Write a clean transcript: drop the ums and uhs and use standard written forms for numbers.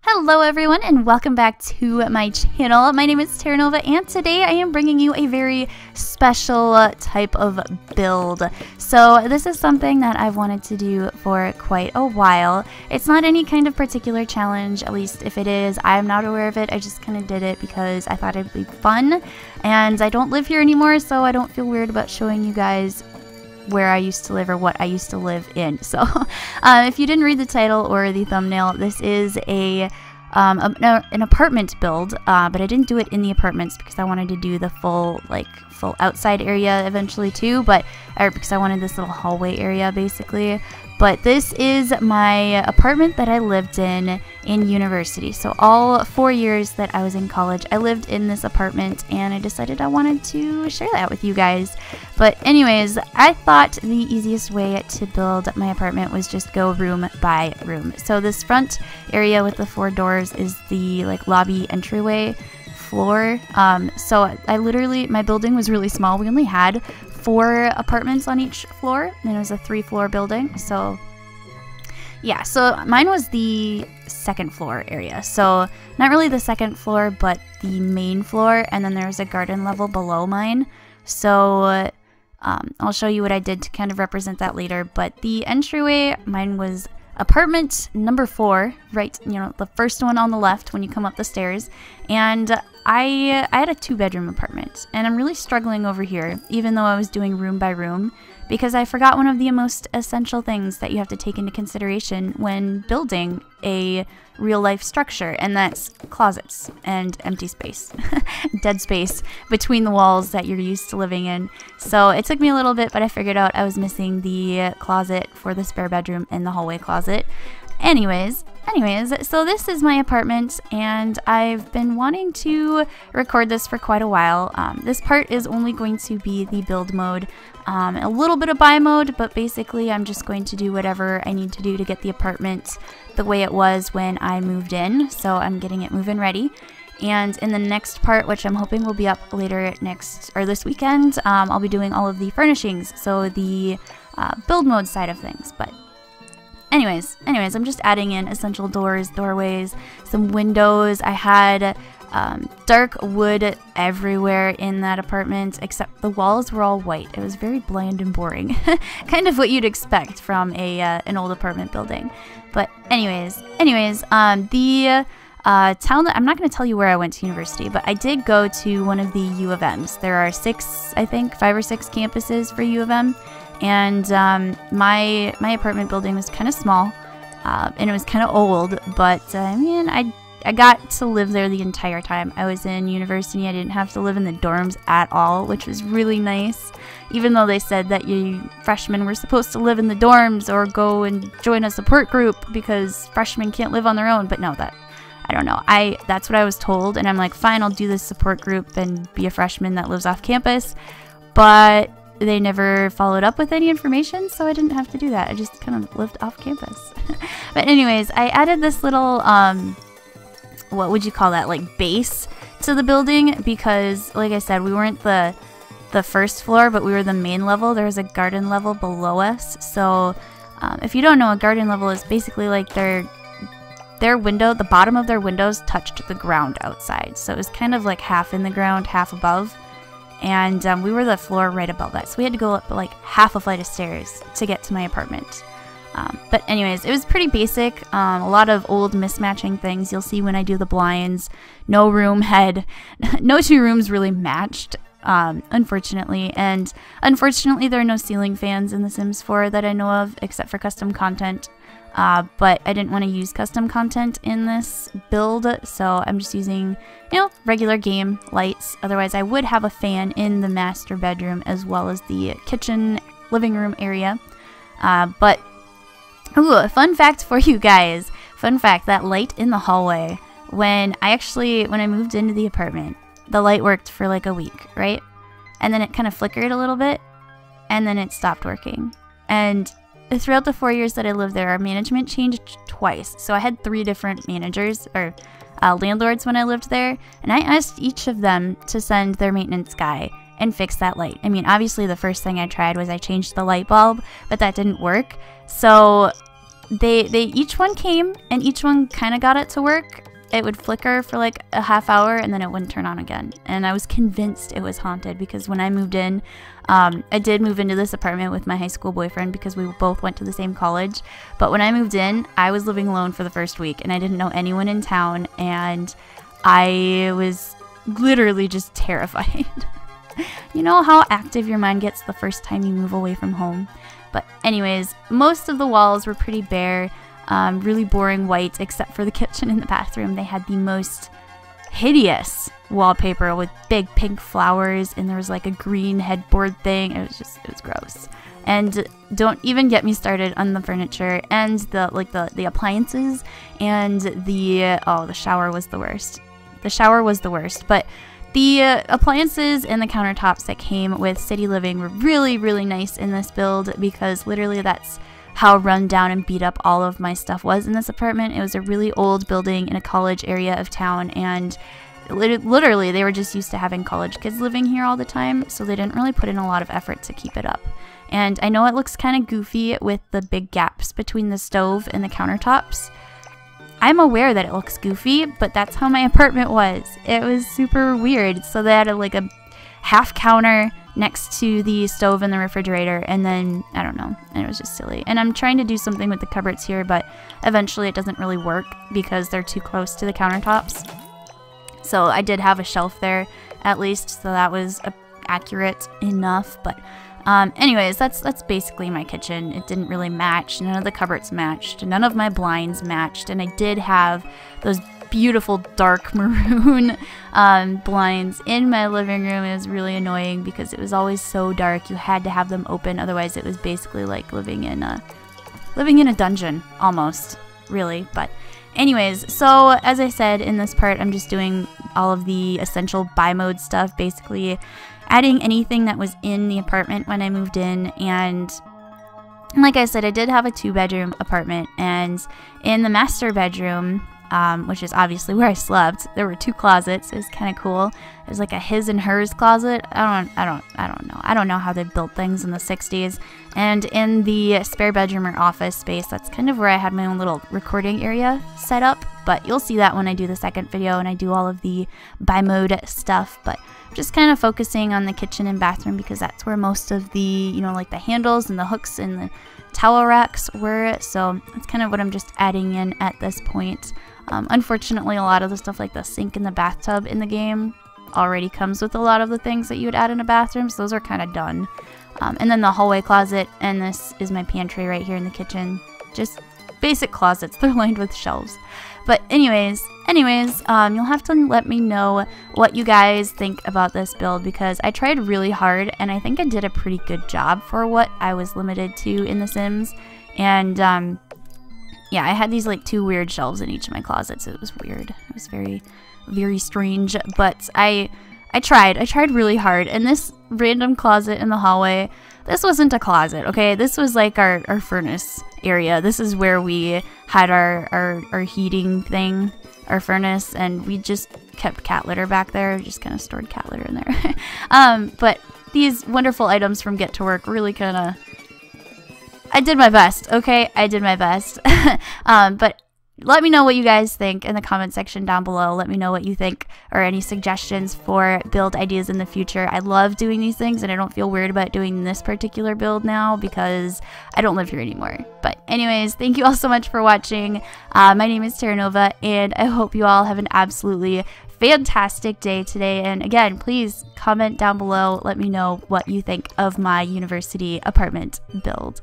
Hello everyone and welcome back to my channel. My name is Terranova and today I am bringing you a very special type of build. So this is something that I've wanted to do for quite a while. It's not any kind of particular challenge, at least if it is, I'm not aware of it. I just kind of did it because I thought it'd be fun, and I don't live here anymore, so I don't feel weird about showing you guys where I used to live or what I used to live in. So if you didn't read the title or the thumbnail, this is an apartment build, but I didn't do it in the apartments because I wanted to do the full outside area eventually too, or because I wanted this little hallway area basically. But this is my apartment that I lived in university. So all 4 years that I was in college, I lived in this apartment, and I decided I wanted to share that with you guys. But anyways, I thought the easiest way to build my apartment was just go room by room. So this front area with the 4 doors is the lobby entryway floor. So my building was really small. We only had 4 apartments on each floor, and it was a 3-floor building. So yeah, so mine was the 2nd floor area. So not really the 2nd floor, but the main floor, and then there's a garden level below mine. So I'll show you what I did to kind of represent that later. But the entryway, mine was apartment number 4, right, the first one on the left when you come up the stairs. And I had a 2-bedroom apartment, and I'm really struggling over here, even though I was doing room by room, because I forgot one of the most essential things that you have to take into consideration when building a real-life structure, and that's closets and empty space, dead space between the walls that you're used to living in. So it took me a little bit, but I figured out I was missing the closet for the spare bedroom and the hallway closet. Anyways, so this is my apartment, and I've been wanting to record this for quite a while. This part is only going to be the build mode, a little bit of buy mode, but basically I'm just going to do whatever I need to do to get the apartment the way it was when I moved in. So I'm getting it move-in ready. And in the next part, which I'm hoping will be up later this weekend, I'll be doing all of the furnishings, so the build mode side of things. But Anyways, I'm just adding in essential doors, doorways, some windows. I had dark wood everywhere in that apartment, except the walls were all white. It was very bland and boring. Kind of what you'd expect from an old apartment building. But anyways, the town that I'm not going to tell you where I went to university, but I did go to one of the U of M's. There are 5 or 6 campuses for U of M. And my apartment building was kind of small, and it was kind of old, but I mean, I got to live there the entire time I was in university. I didn't have to live in the dorms at all, which was really nice, even though they said that you freshmen were supposed to live in the dorms or go and join a support group because freshmen can't live on their own. But no, I don't know. That's what I was told, and I'm like, fine, I'll do this support group and be a freshman that lives off campus. But they never followed up with any information, so I didn't have to do that. I just kind of lived off campus. But anyways, I added this little, what would you call that, base to the building, because, like I said, we weren't the first floor, but we were the main level. There was a garden level below us. So if you don't know, a garden level is basically like their window, the bottom of their windows touched the ground outside. So it was kind of like half in the ground, half above. And we were the floor right above that, so we had to go up half a flight of stairs to get to my apartment. But anyways, it was pretty basic. A lot of old mismatching things you'll see when I do the blinds. No 2 rooms really matched, unfortunately. And unfortunately, there are no ceiling fans in The Sims 4 that I know of, except for custom content. But I didn't want to use custom content in this build, so I'm just using, regular game lights. Otherwise, I would have a fan in the master bedroom as well as the kitchen living room area. But, ooh, a fun fact for you guys. Fun fact, that light in the hallway, when I moved into the apartment, the light worked for a week, right? And then it kind of flickered a little bit, and then it stopped working. And throughout the 4 years that I lived there, our management changed twice. So I had 3 different managers, or landlords when I lived there, and I asked each of them to send their maintenance guy and fix that light. I mean, obviously the first thing I tried was I changed the light bulb, but that didn't work. So they each one came and each one kind of got it to work. It would flicker for like a half hour and then it wouldn't turn on again. And I was convinced it was haunted because when I moved in, I did move into this apartment with my high school boyfriend because we both went to the same college. But when I moved in, I was living alone for the first week and I didn't know anyone in town, and I was literally just terrified. You know how active your mind gets the first time you move away from home? But anyways, most of the walls were pretty bare. Really boring white, except for the kitchen and the bathroom. They had the most hideous wallpaper with big pink flowers, and there was like a green headboard thing. It was gross. And don't even get me started on the furniture and the appliances, and the shower was the worst. The shower was the worst, but the appliances and the countertops that came with City Living were really, really nice in this build, because literally that's how run down and beat up all of my stuff was in this apartment. It was a really old building in a college area of town, and literally they were just used to having college kids living here all the time, so they didn't really put in a lot of effort to keep it up. And I know it looks kind of goofy with the big gaps between the stove and the countertops. I'm aware that it looks goofy, but that's how my apartment was. It was super weird. So they had like a half counter next to the stove and the refrigerator, and then I don't know, and it was just silly. And I'm trying to do something with the cupboards here, but eventually it doesn't really work because they're too close to the countertops. So I did have a shelf there at least, so that was accurate enough. But anyways, that's basically my kitchen. It didn't really match. None of the cupboards matched. None of my blinds matched, and I did have those beautiful dark maroon blinds in my living room. It was really annoying because it was always so dark. You had to have them open, otherwise it was basically like living in a dungeon almost, really. But anyways, so as I said, in this part I'm just doing all of the essential buy mode stuff, basically adding anything that was in the apartment when I moved in. And like I said, I did have a 2-bedroom apartment, and in the master bedroom, which is obviously where I slept, there were 2 closets. It was kind of cool. It was like a his and hers closet. I don't know. I don't know how they built things in the 60s. And in the spare bedroom or office space, that's kind of where I had my own little recording area set up. But you'll see that when I do the second video and I do all of the buy mode stuff. But I'm just kind of focusing on the kitchen and bathroom because that's where most of the, you know, like the handles and the hooks and the towel racks were. So that's kind of what I'm just adding in at this point. Unfortunately, a lot of the stuff like the sink and the bathtub in the game already comes with a lot of the things that you would add in a bathroom, so those are kind of done. And then the hallway closet, and this is my pantry right here in the kitchen. Just basic closets. They're lined with shelves. But anyways, you'll have to let me know what you guys think about this build, because I tried really hard and I think I did a pretty good job for what I was limited to in The Sims. And yeah, I had these like 2 weird shelves in each of my closets. It was weird. It was very, very strange. But I tried really hard. And this random closet in the hallway, this wasn't a closet, okay? This was like our furnace area. This is where we had our heating thing, our furnace, and we just kept cat litter back there. Just kind of stored cat litter in there. But these wonderful items from Get to Work really kind of... I did my best, okay? I did my best. But let me know what you guys think in the comment section down below. Let me know what you think, or any suggestions for build ideas in the future. I love doing these things, and I don't feel weird about doing this particular build now because I don't live here anymore. But anyways, thank you all so much for watching. My name is Terranova, and I hope you all have an absolutely fantastic day today. And again, please comment down below. Let me know what you think of my university apartment build.